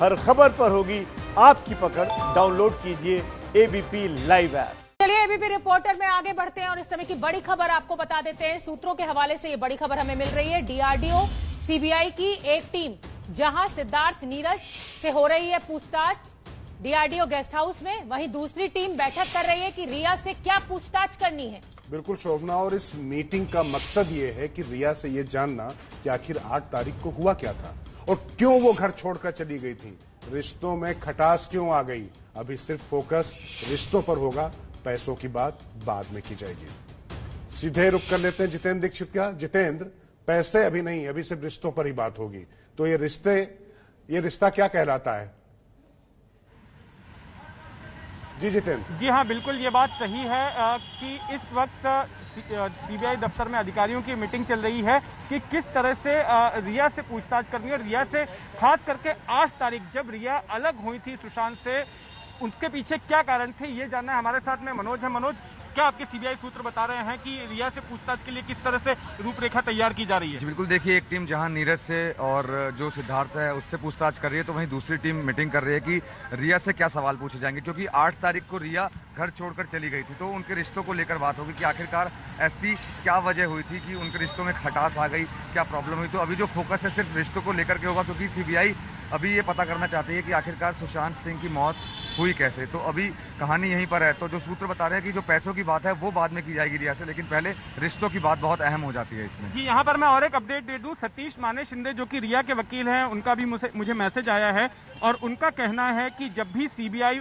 हर खबर पर होगी आपकी पकड़। डाउनलोड कीजिए एबीपी लाइव ऐप। चलिए एबीपी रिपोर्टर में आगे बढ़ते हैं और इस समय की बड़ी खबर आपको बता देते हैं। सूत्रों के हवाले से ये बड़ी खबर हमें मिल रही है। डीआरडीओ सीबीआई की एक टीम जहां सिद्धार्थ नीरज से हो रही है पूछताछ डीआरडीओ गेस्ट हाउस में, वहीं दूसरी टीम बैठक कर रही है कि रिया से क्या पूछताछ करनी है। बिल्कुल शोभना, और इस मीटिंग का मकसद ये है कि रिया से ये जानना कि आखिर 8 तारीख को हुआ क्या था और क्यों वो घर छोड़कर चली गई थी। रिश्तों में खटास क्यों आ गई। अभी सिर्फ फोकस रिश्तों पर होगा, पैसों की बात बाद में की जाएगी। सीधे रुक कर लेते हैं जितेंद्र दीक्षित का। जितेंद्र, पैसे अभी नहीं, अभी सिर्फ रिश्तों पर ही बात होगी। तो ये रिश्ता क्या कहलाता है? जी जितेंद्र। जी हाँ, बिल्कुल ये बात सही है कि इस वक्त सीबीआई दफ्तर में अधिकारियों की मीटिंग चल रही है कि किस तरह से रिया से पूछताछ करनी है। और रिया से खास करके 8 तारीख जब रिया अलग हुई थी सुशांत से, उसके पीछे क्या कारण थे ये जानना है। हमारे साथ में मनोज है। मनोज, क्या आपके सीबीआई सूत्र बता रहे हैं कि रिया से पूछताछ के लिए किस तरह से रूपरेखा तैयार की जा रही है? जी बिल्कुल, देखिए एक टीम जहां नीरज से और जो सिद्धार्थ है उससे पूछताछ कर रही है, तो वहीं दूसरी टीम मीटिंग कर रही है कि रिया से क्या सवाल पूछे जाएंगे। क्योंकि 8 तारीख को रिया घर छोड़कर चली गई थी, तो उनके रिश्तों को लेकर बात होगी कि आखिरकार ऐसी क्या वजह हुई थी कि उनके रिश्तों में खटास आ गई, क्या प्रॉब्लम हुई। तो अभी जो फोकस है सिर्फ रिश्तों को लेकर के होगा, क्योंकि सीबीआई अभी ये पता करना चाहती है कि आखिरकार सुशांत सिंह की मौत हुई कैसे। तो अभी कहानी यहीं पर है। तो जो सूत्र बता रहे हैं कि जो पैसों की बात है वो बाद में की जाएगी रिया से, लेकिन पहले रिश्तों की बात बहुत अहम हो जाती है इसमें। जी, यहाँ पर मैं और एक अपडेट दे दूं। सतीश माने शिंदे जो कि रिया के वकील हैं, उनका भी मुझे मैसेज आया है और उनका कहना है कि जब भी सीबीआई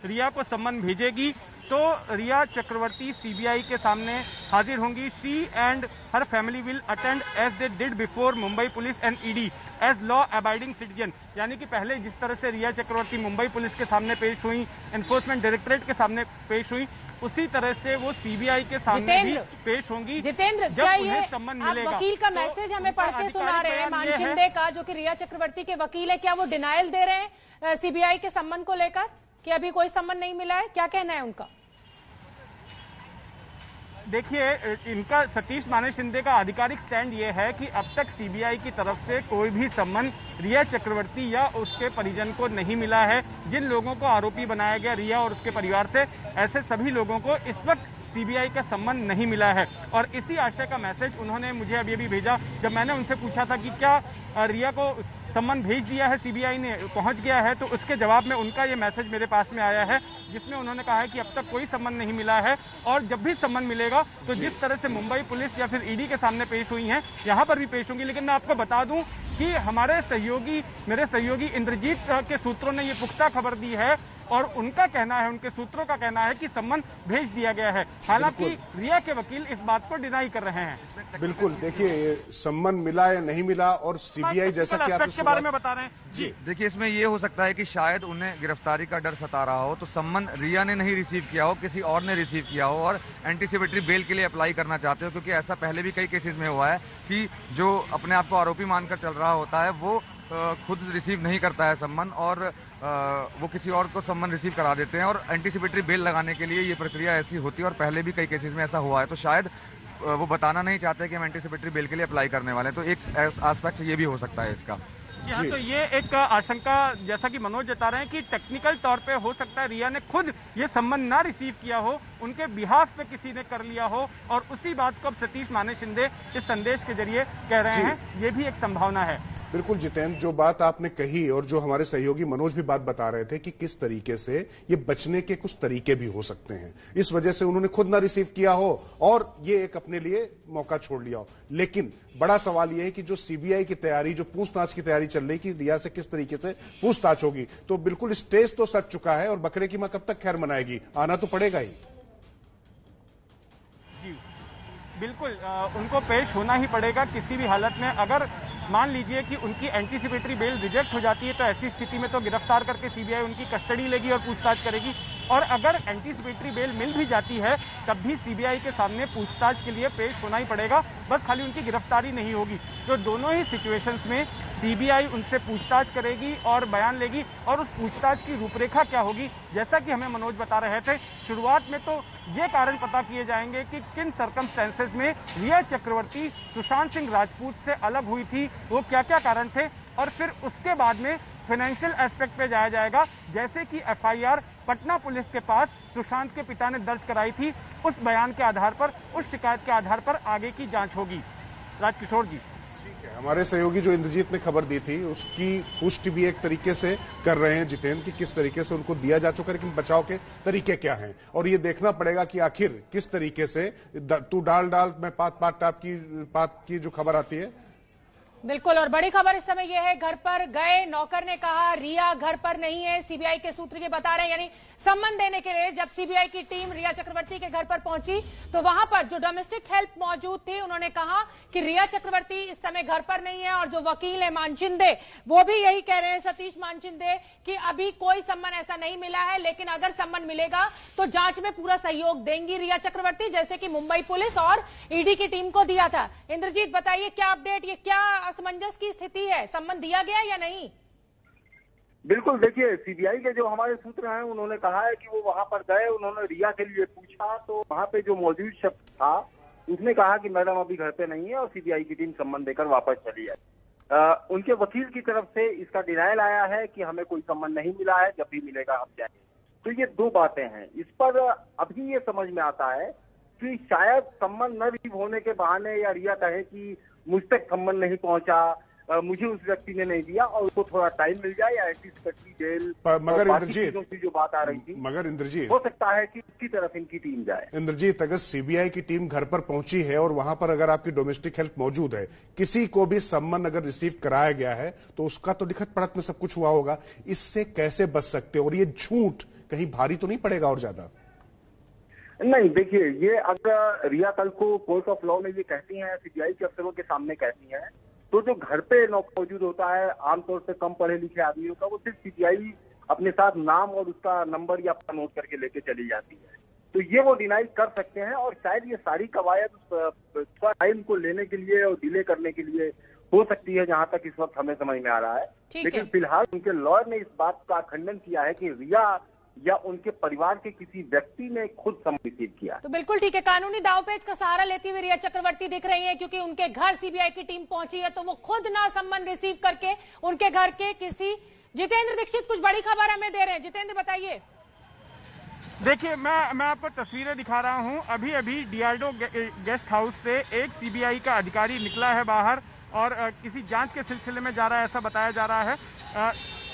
रिया को सम्मन भेजेगी तो रिया चक्रवर्ती सीबीआई के सामने हाजिर होंगी। She and her family will attend as they did before Mumbai police and ED as law abiding citizen. यानी कि पहले जिस तरह से रिया चक्रवर्ती मुंबई पुलिस के सामने पेश हुई, एनफोर्समेंट डायरेक्टरेट के सामने पेश हुई, उसी तरह से वो सीबीआई के सामने भी पेश होंगी। जितेंद्र, जब उन्हें सम्मन मिलेगा। वकील का मैसेज हमें पढ़ के सुना रहे हैं मान शिंदे का, जो कि रिया चक्रवर्ती के वकील है। क्या वो डिनायल दे रहे हैं सीबीआई के सम्मन को लेकर कि अभी कोई सम्मन नहीं मिला है? क्या कहना है उनका? देखिए, इनका सतीश माने शिंदे का आधिकारिक स्टैंड ये है कि अब तक सीबीआई की तरफ से कोई भी सम्मन रिया चक्रवर्ती या उसके परिजन को नहीं मिला है। जिन लोगों को आरोपी बनाया गया रिया और उसके परिवार से, ऐसे सभी लोगों को इस वक्त सीबीआई का सम्मन नहीं मिला है। और इसी आशय का मैसेज उन्होंने मुझे अभी भेजा। जब मैंने उनसे पूछा था कि क्या रिया को सम्मन भेज दिया है सीबीआई ने, पहुंच गया है, तो उसके जवाब में उनका ये मैसेज मेरे पास में आया है, जिसमें उन्होंने कहा है कि अब तक कोई सम्मन नहीं मिला है और जब भी सम्मन मिलेगा तो जिस तरह से मुंबई पुलिस या फिर ईडी के सामने पेश हुई हैं, यहां पर भी पेश होंगी। लेकिन मैं आपको बता दूं कि मेरे सहयोगी इंद्रजीत के सूत्रों ने ये पुख्ता खबर दी है और उनका कहना है, उनके सूत्रों का कहना है कि सम्मन भेज दिया गया है। हालांकि रिया के वकील इस बात को डिनाई कर रहे हैं। बिल्कुल, देखिए सम्मन मिला या नहीं मिला और सीबीआई जैसा कि आप के बारे में बता रहे हैं। जी देखिए, इसमें ये हो सकता है कि शायद उन्हें गिरफ्तारी का डर सता रहा हो, तो सम्मन रिया ने नहीं रिसीव किया हो, किसी और ने रिसीव किया हो और एंटीसिपेटरी बेल के लिए अप्लाई करना चाहते हो। क्योंकि ऐसा पहले भी कई केसेस में हुआ है कि जो अपने आप को आरोपी मानकर चल रहा होता है वो खुद रिसीव नहीं करता है सम्मन, और वो किसी और को सम्मन रिसीव करा देते हैं और एंटीसिपेटरी बेल लगाने के लिए ये प्रक्रिया ऐसी होती है और पहले भी कई केसेस में ऐसा हुआ है। तो शायद वो बताना नहीं चाहते कि हम एंटीसिपेटरी बेल के लिए अप्लाई करने वाले हैं। तो एक एस्पेक्ट ये भी हो सकता है इसका। यहाँ तो ये एक आशंका, जैसा कि मनोज जता रहे हैं, कि टेक्निकल तौर पे हो सकता है रिया ने खुद ये सम्मन ना रिसीव किया हो, उनके बिहाफ पे किसी ने कर लिया हो और उसी बात को अब सतीश माने शिंदे इस संदेश के जरिए कह रहे हैं। ये भी एक संभावना है। बिल्कुल जितेंद्र, जो बात आपने कही और जो हमारे सहयोगी मनोज भी बात बता रहे थे कि किस तरीके से ये बचने के कुछ तरीके भी हो सकते हैं। इस वजह से उन्होंने खुद ना रिसीव किया हो और ये एक अपने लिए मौका छोड़ लिया हो। लेकिन बड़ा सवाल यह है कि जो सीबीआई की तैयारी, जो पूछताछ की तैयारी चल रही कि रिया से किस तरीके से पूछताछ होगी, तो बिल्कुल स्टेज तो सज चुका है और बकरे की मां कब तक खैर मनाएगी, आना तो पड़ेगा ही। बिल्कुल, उनको पेश होना ही पड़ेगा किसी भी हालत में। अगर मान लीजिए कि उनकी एंटीसिपेटरी बेल रिजेक्ट हो जाती है तो ऐसी स्थिति में तो गिरफ्तार करके सीबीआई उनकी कस्टडी लेगी और पूछताछ करेगी। और अगर एंटीसिपेटरी बेल मिल भी जाती है तब भी सीबीआई के सामने पूछताछ के लिए पेश होना ही पड़ेगा, बस खाली उनकी गिरफ्तारी नहीं होगी। तो दोनों ही सिचुएशंस में सीबीआई उनसे पूछताछ करेगी और बयान लेगी और उस पूछताछ की रूपरेखा क्या होगी, जैसा कि हमें मनोज बता रहे थे, शुरुआत में तो ये कारण पता किए जाएंगे कि किन सर्कमस्टेंसेस में रिया चक्रवर्ती सुशांत सिंह राजपूत से अलग हुई थी, वो क्या क्या कारण थे, और फिर उसके बाद में फाइनेंशियल एस्पेक्ट पे जाया जाएगा, जैसे कि एफआईआर पटना पुलिस के पास सुशांत के पिता ने दर्ज कराई थी। उस बयान के आधार पर, उस शिकायत के आधार पर आगे की जांच होगी। राजकिशोर जी। ठीक है, हमारे सहयोगी जो इंद्रजीत ने खबर दी थी उसकी पुष्टि भी एक तरीके से कर रहे हैं जितेंद्र की किस तरीके से उनको दिया जा चुका है, लेकिन बचाव के तरीके क्या हैं और ये देखना पड़ेगा कि आखिर किस तरीके से तू डाल में पात की जो खबर आती है। बिल्कुल, और बड़ी खबर इस समय यह है, घर पर गए नौकर ने कहा रिया घर पर नहीं है। सीबीआई के सूत्र ये बता रहे हैं, यानी सम्मन देने के लिए जब सीबीआई की टीम रिया चक्रवर्ती के घर पर पहुंची तो वहां पर जो डोमेस्टिक हेल्प मौजूद थी, उन्होंने कहा कि रिया चक्रवर्ती इस समय घर पर नहीं है। और जो वकील है मानचिंदे, वो भी यही कह रहे हैं, सतीश मानचिंदे, कि अभी कोई सम्मन ऐसा नहीं मिला है, लेकिन अगर सम्मन मिलेगा तो जांच में पूरा सहयोग देंगी रिया चक्रवर्ती, जैसे कि मुंबई पुलिस और ईडी की टीम को दिया था। इंद्रजीत बताइए क्या अपडेट, ये क्या असमंजस की स्थिति है, सम्मन दिया गया या नहीं? बिल्कुल, देखिए सीबीआई के जो हमारे सूत्र हैं उन्होंने कहा है कि वो वहां पर गए, उन्होंने रिया के लिए पूछा तो वहां पे जो मौजूद शख्स था उसने कहा कि मैडम अभी घर पे नहीं है और सीबीआई की टीम सम्मन देकर वापस चली है। उनके वकील की तरफ से इसका डिनायल आया है कि हमें कोई सम्मन नहीं मिला है, जब भी मिलेगा हम जाएंगे। तो ये दो बातें हैं। इस पर अभी ये समझ में आता है कि शायद सम्मन न रिसीव होने के बहाने या रिया कहे कि मुझ तक सम्मन नहीं पहुंचा, मुझे उस व्यक्ति ने नहीं दिया और उसको थोड़ा टाइम मिल जाए, या ऐसी कटरी जेल मगर इंद्रजीत की जो बात आ रही थी, मगर इंद्रजीत हो सकता है कि उसकी तरफ इनकी टीम जाए। इंद्रजीत, अगर सीबीआई की टीम घर पर पहुंची है और वहां पर अगर आपकी डोमेस्टिक हेल्प मौजूद है, किसी को भी सम्मन अगर रिसीव कराया गया है तो उसका तो लिखत पढ़त में सब कुछ हुआ होगा, इससे कैसे बच सकते हो? और ये झूठ कहीं भारी तो नहीं पड़ेगा और ज्यादा? नहीं, देखिए, ये अगर रिया कल को कोर्ट ऑफ लॉ में ये कहती हैं, सीबीआई के अफसरों के सामने कहती हैं, तो जो घर पे नौकर मौजूद होता है आमतौर से कम पढ़े लिखे आदमियों का, वो सिर्फ सीबीआई अपने साथ नाम और उसका नंबर या पता नोट करके लेके चली जाती है। तो ये वो डिनाई कर सकते हैं और शायद ये सारी कवायद थोड़ा टाइम को लेने के लिए और डिले करने के लिए हो सकती है, जहां तक इस वक्त हमें समझ में आ रहा है। लेकिन फिलहाल उनके लॉयर ने इस बात का खंडन किया है कि रिया या उनके परिवार के किसी व्यक्ति ने खुद सम्मन रिसीव किया। तो बिल्कुल ठीक है, कानूनी दावपेच का सहारा लेती हुई रिया चक्रवर्ती दिख रही है, क्योंकि उनके घर सीबीआई की टीम पहुंची है तो वो खुद ना सम्मन रिसीव करके उनके घर के किसी जितेंद्र दीक्षित कुछ बड़ी खबर हमें दे रहे हैं। जितेंद्र बताइए। देखिए, मैं आपको तस्वीरें दिखा रहा हूं। अभी अभी डीआरडीओ गेस्ट हाउस से एक सीबीआई का अधिकारी निकला है बाहर और किसी जांच के सिलसिले में जा रहा है, ऐसा बताया जा रहा है।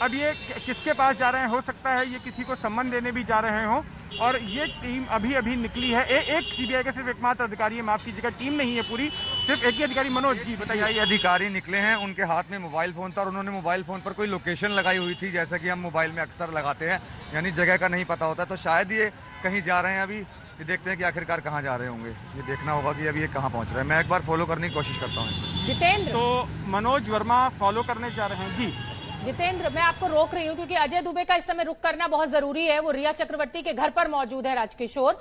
अब ये किसके पास जा रहे हैं, हो सकता है ये किसी को सम्मन देने भी जा रहे हों। और ये टीम अभी अभी निकली है। एक सीबीआई का सिर्फ एकमात्र अधिकारी है, माफ कीजिएगा, टीम नहीं है पूरी, सिर्फ एक ही अधिकारी। मनोज जी बताइए। अधिकारी निकले हैं, उनके हाथ में मोबाइल फोन था और उन्होंने मोबाइल फोन पर कोई लोकेशन लगाई हुई थी, जैसा कि हम मोबाइल में अक्सर लगाते हैं, यानी जगह का नहीं पता होता। तो शायद ये कहीं जा रहे हैं। अभी ये देखते हैं कि आखिरकार कहाँ जा रहे होंगे, ये देखना होगा कि अभी ये कहाँ पहुंच रहे हैं। मैं एक बार फॉलो करने की कोशिश करता हूँ। जितेंद्र, तो मनोज वर्मा फॉलो करने जा रहे हैं। जी जितेंद्र, मैं आपको रोक रही हूं क्योंकि अजय दुबे का इस समय रुक करना बहुत जरूरी है। वो रिया चक्रवर्ती के घर पर मौजूद है। राजकिशोर,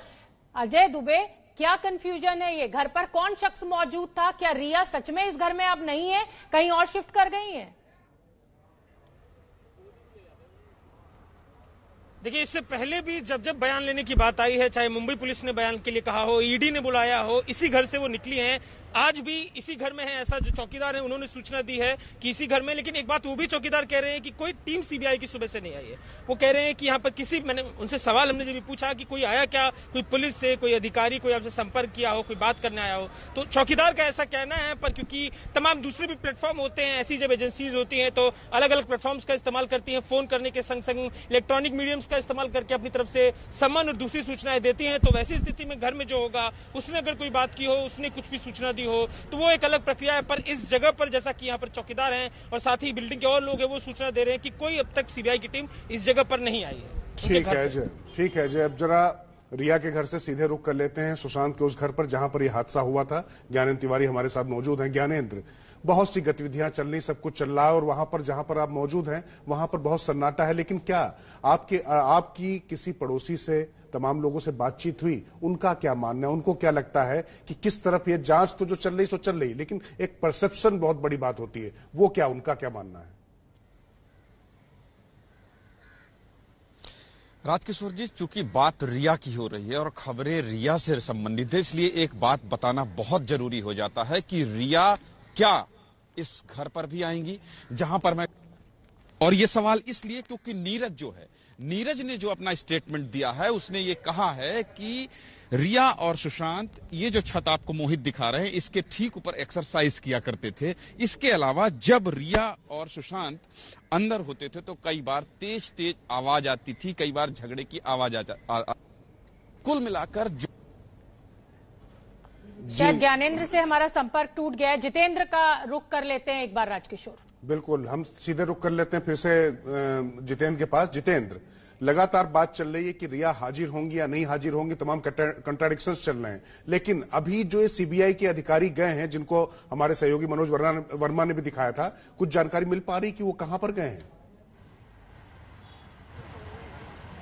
अजय दुबे, क्या कंफ्यूजन है? ये घर पर कौन शख्स मौजूद था? क्या रिया सच में इस घर में अब नहीं है, कहीं और शिफ्ट कर गई है? देखिए, इससे पहले भी जब बयान लेने की बात आई है, चाहे मुंबई पुलिस ने बयान के लिए कहा हो, ईडी ने बुलाया हो, इसी घर से वो निकली हैं। आज भी इसी घर में है, ऐसा जो चौकीदार है उन्होंने सूचना दी है कि इसी घर में। लेकिन एक बात वो भी चौकीदार कह रहे हैं कि कोई टीम सीबीआई की सुबह से नहीं आई है। वो कह रहे हैं कि यहाँ पर मैंने उनसे सवाल हमने जब भी पूछा कि कोई आया क्या, कोई पुलिस से कोई अधिकारी कोई आपसे संपर्क किया हो, कोई बात करने आया हो, तो चौकीदार का ऐसा कहना है। पर क्योंकि तमाम दूसरे भी प्लेटफॉर्म होते हैं, ऐसी जब एजेंसीज होती हैं तो अलग अलग प्लेटफॉर्म्स का इस्तेमाल करती हैं, फोन करने के संग संग इलेक्ट्रॉनिक मीडियम्स का इस्तेमाल करके अपनी तरफ से सम्मन और दूसरी सूचनाएं देती हैं। तो वैसी स्थिति में घर में जो होगा, उसने अगर कोई बात की हो, उसने कुछ भी सूचना दी हो, तो वो एक अलग प्रक्रिया है। पर इस जगह पर जैसा कि यहाँ पर चौकीदार हैं और साथ ही बिल्डिंग के और लोग हैं, वो सूचना दे रहे हैं कि कोई अब तक सीबीआई की टीम इस जगह पर नहीं आई है। ठीक है अजय, ठीक है अजय। अब जरा रिया के घर से सीधे रुख कर लेते हैं सुशांत के उस घर पर जहां पर यह हादसा हुआ था। ज्ञानेंद्र तिवारी हमारे साथ मौजूद हैं। ज्ञानेंद्र, बहुत सी गतिविधियां चल रही, सब कुछ चल रहा है और वहां पर जहां पर आप मौजूद हैं वहां पर बहुत सन्नाटा है, लेकिन क्या आपकी किसी पड़ोसी से, तमाम लोगों से बातचीत हुई? उनका क्या मानना है, उनको क्या लगता है कि किस तरफ ये जांच तो जो चल रही सो चल रही, लेकिन एक परसेप्शन बहुत बड़ी बात होती है, वो क्या, उनका क्या मानना है? राजकिशोर जी, चूंकि बात रिया की हो रही है और खबरें रिया से संबंधित है, इसलिए एक बात बताना बहुत जरूरी हो जाता है कि रिया क्या इस घर पर भी आएंगी जहां पर मैं और ये सवाल इसलिए क्योंकि नीरज ने जो अपना स्टेटमेंट दिया है, उसने ये कहा है कि रिया और सुशांत ये जो छत आपको मोहित दिखा रहे हैं, इसके ठीक ऊपर एक्सरसाइज किया करते थे। इसके अलावा जब रिया और सुशांत अंदर होते थे तो कई बार तेज आवाज आती थी, कई बार झगड़े की आवाज कुल मिलाकर शायद ज्ञानेंद्र से हमारा संपर्क टूट गया है। जितेंद्र का रुख कर लेते हैं एक बार राजकिशोर। बिल्कुल, हम सीधे रुक कर लेते हैं फिर से जितेंद्र के पास। जितेंद्र, लगातार बात चल रही है कि रिया हाजिर होंगी या नहीं हाजिर होंगी, तमाम कंट्राडिक्शंस चल रहे हैं, लेकिन अभी जो सीबीआई के अधिकारी गए हैं, जिनको हमारे सहयोगी मनोज वर्मा ने भी दिखाया था, कुछ जानकारी मिल पा रही कि वो कहां पर गए हैं?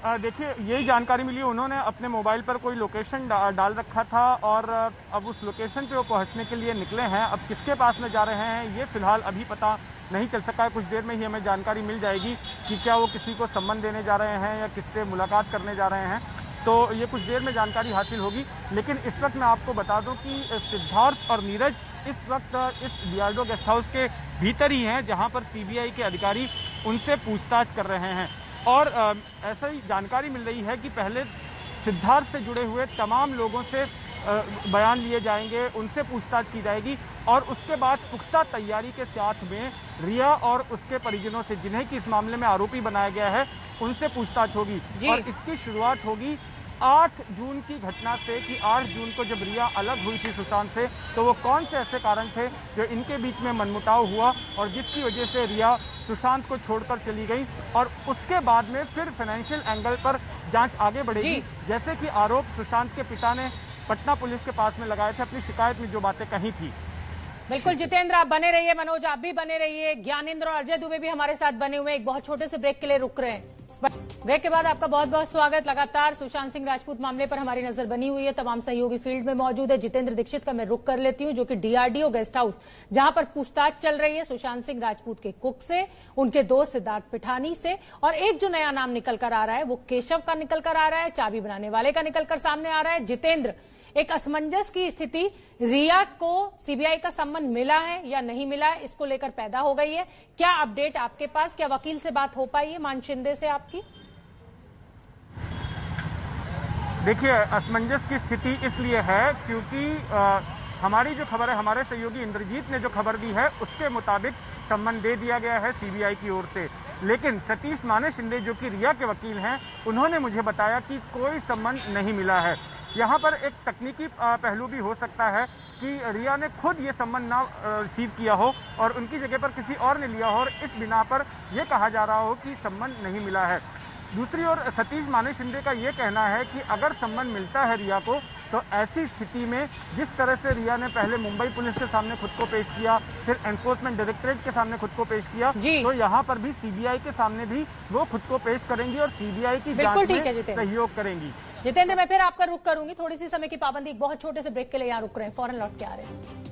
देखिए, यही जानकारी मिली, उन्होंने अपने मोबाइल पर कोई लोकेशन डाल रखा था और अब उस लोकेशन पे वो पहुंचने के लिए निकले हैं। अब किसके पास में जा रहे हैं ये फिलहाल अभी पता नहीं चल सका है। कुछ देर में ही हमें जानकारी मिल जाएगी कि क्या वो किसी को सम्मन देने जा रहे हैं या किससे मुलाकात करने जा रहे हैं, तो ये कुछ देर में जानकारी हासिल होगी। लेकिन इस वक्त मैं आपको बता दूं कि सिद्धार्थ और नीरज इस वक्त इस डीआरडीओ गेस्ट हाउस के भीतर ही हैं, जहां पर सीबीआई के अधिकारी उनसे पूछताछ कर रहे हैं। और ऐसा ही जानकारी मिल रही है कि पहले सिद्धार्थ से जुड़े हुए तमाम लोगों से बयान लिए जाएंगे, उनसे पूछताछ की जाएगी और उसके बाद पुख्ता तैयारी के साथ में रिया और उसके परिजनों से, जिन्हें कि इस मामले में आरोपी बनाया गया है, उनसे पूछताछ होगी। और इसकी शुरुआत होगी 8 जून की घटना से कि 8 जून को जब रिया अलग हुई थी सुशांत से, तो वो कौन से ऐसे कारण थे जो इनके बीच में मनमुटाव हुआ और जिसकी वजह से रिया सुशांत को छोड़कर चली गई। और उसके बाद में फिर फाइनेंशियल एंगल पर जांच आगे बढ़ेगी, जैसे कि आरोप सुशांत के पिता ने पटना पुलिस के पास में लगाए थे अपनी शिकायत में जो बातें कही थी। बिल्कुल जितेंद्र, आप बने रहिए, मनोज आप भी बने रहिए, ज्ञानेंद्र और अजय दुबे भी हमारे साथ बने हुए। एक बहुत छोटे से ब्रेक के लिए रुक रहे हैं। ब्रेक के बाद आपका बहुत बहुत स्वागत। लगातार सुशांत सिंह राजपूत मामले पर हमारी नजर बनी हुई है, तमाम सहयोगी फील्ड में मौजूद है। जितेंद्र दीक्षित का मैं रुक कर लेती हूं, जो कि डीआरडीओ गेस्ट हाउस, जहां पर पूछताछ चल रही है सुशांत सिंह राजपूत के कुक से, उनके दोस्त सिद्धार्थ पिठानी से, और एक जो नया नाम निकल कर आ रहा है वो केशव का निकल कर आ रहा है, चाबी बनाने वाले का निकल कर सामने आ रहा है। जितेंद्र, एक असमंजस की स्थिति, रिया को सीबीआई का सम्मन मिला है या नहीं मिला है, इसको लेकर पैदा हो गई है। क्या अपडेट आपके पास, क्या वकील से बात हो पाई है मान शिंदे से आपकी? देखिए, असमंजस की स्थिति इसलिए है क्योंकि हमारी जो खबर है, हमारे सहयोगी इंद्रजीत ने जो खबर दी है उसके मुताबिक सम्मन दे दिया गया है सीबीआई की ओर से। लेकिन सतीश माने शिंदे, जो कि रिया के वकील हैं, उन्होंने मुझे बताया कि कोई सम्मन नहीं मिला है। यहाँ पर एक तकनीकी पहलू भी हो सकता है कि रिया ने खुद ये सम्मन ना रिसीव किया हो और उनकी जगह पर किसी और ने लिया हो और इस बिना पर यह कहा जा रहा हो कि सम्मन नहीं मिला है। दूसरी ओर सतीश माने शिंदे का ये कहना है कि अगर सम्मन मिलता है रिया को, तो ऐसी स्थिति में जिस तरह से रिया ने पहले मुंबई पुलिस के सामने खुद को पेश किया, फिर एनफोर्समेंट डायरेक्टरेट के सामने खुद को पेश किया, तो यहाँ पर भी सीबीआई के सामने भी वो खुद को पेश करेंगी और सीबीआई की जांच में सहयोग करेंगी। जितेंद्र, मैं फिर आपका रुख करूंगी, थोड़ी सी समय की पाबंदी, एक बहुत छोटे से ब्रेक के लिए यहाँ रुक रहे हैं, फौरन लौट के आ रहे हैं।